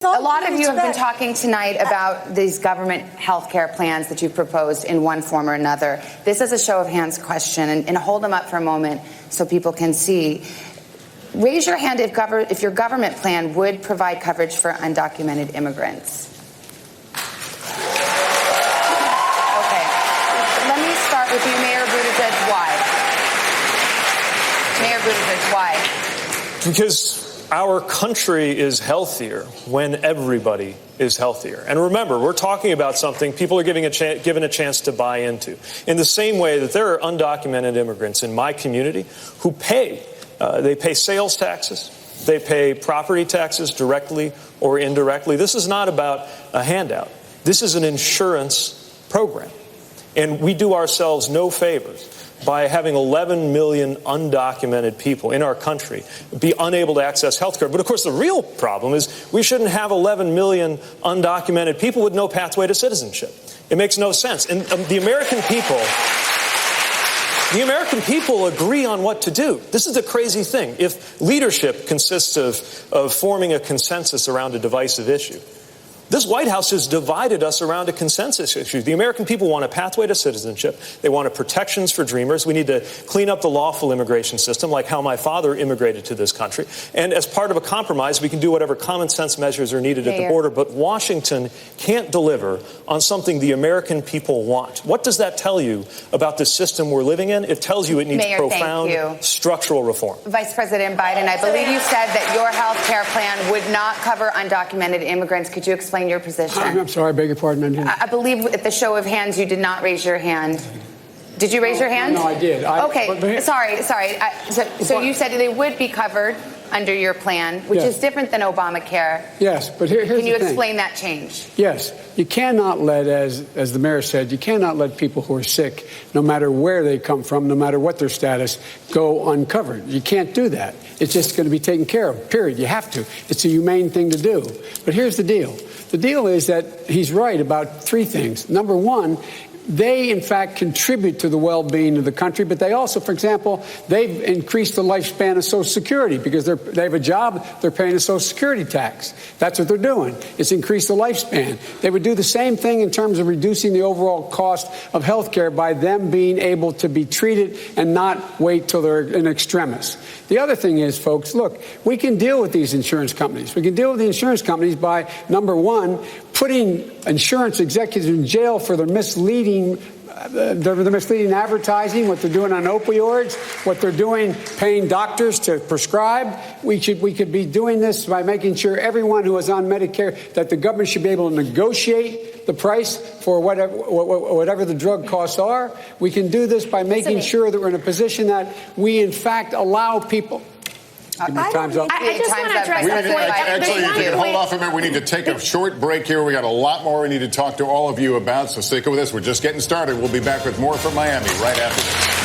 A lot of you have been talking tonight about these government health care plans that you've proposed in one form or another. This is a show of hands question, and hold them up for a moment so people can see. Raise your hand if your government plan would provide coverage for undocumented immigrants. Okay. Let me start with you, Mayor Buttigieg. Why? Mayor Buttigieg, why? Because our country is healthier when everybody is healthier. And remember, we're talking about something people are given a chance to buy into. In the same way that there are undocumented immigrants in my community who they pay sales taxes, they pay property taxes directly or indirectly. This is not about a handout. This is an insurance program. And we do ourselves no favors by having 11 million undocumented people in our country be unable to access health care. But of course, the real problem is we shouldn't have 11 million undocumented people with no pathway to citizenship. It makes no sense. And the American people agree on what to do. This is a crazy thing. If leadership consists of forming a consensus around a divisive issue, this White House has divided us around a consensus issue. The American people want a pathway to citizenship. They want protections for dreamers. We need to clean up the lawful immigration system, like how my father immigrated to this country. And as part of a compromise, we can do whatever common sense measures are needed at the border. But Washington can't deliver on something the American people want. What does that tell you about the system we're living in? It tells you it needs profound structural reform. Vice President Biden, I believe you said that your health care plan would not cover undocumented immigrants. Could you explain your position? I'm sorry, I beg your pardon. I believe at the show of hands you did not raise your hand. Did you raise your hand? No, I did. Okay, sorry. So you said they would be covered under your plan, which is different than Obamacare. Yes, but here's the thing. Can you explain that change? Yes. You cannot let, as the mayor said, you cannot let people who are sick, no matter where they come from, no matter what their status, go uncovered. You can't do that. It's just going to be taken care of, period. You have to. It's a humane thing to do. But here's the deal. The deal is that he's right about three things. Number one, they, in fact, contribute to the well-being of the country, but they also, for example, they've increased the lifespan of Social Security because they have a job, they're paying a Social Security tax. That's what they're doing. It's increased the lifespan. They would do the same thing in terms of reducing the overall cost of health care by them being able to be treated and not wait till they're in extremis. The other thing is, folks, look, we can deal with these insurance companies. We can deal with the insurance companies by, number one, putting insurance executives in jail for their misleading advertising, what they're doing on opioids, what they're doing paying doctors to prescribe. We could be doing this by making sure everyone who is on Medicare, that the government should be able to negotiate the price for whatever the drug costs are. We can do this by making sure that we're in a position that we, in fact, allow people. Time's up. I just want to address that point. Actually, you can hold off a minute. We need to take a short break here. We got a lot more we need to talk to all of you about, so stick with us. We're just getting started. We'll be back with more from Miami right after this.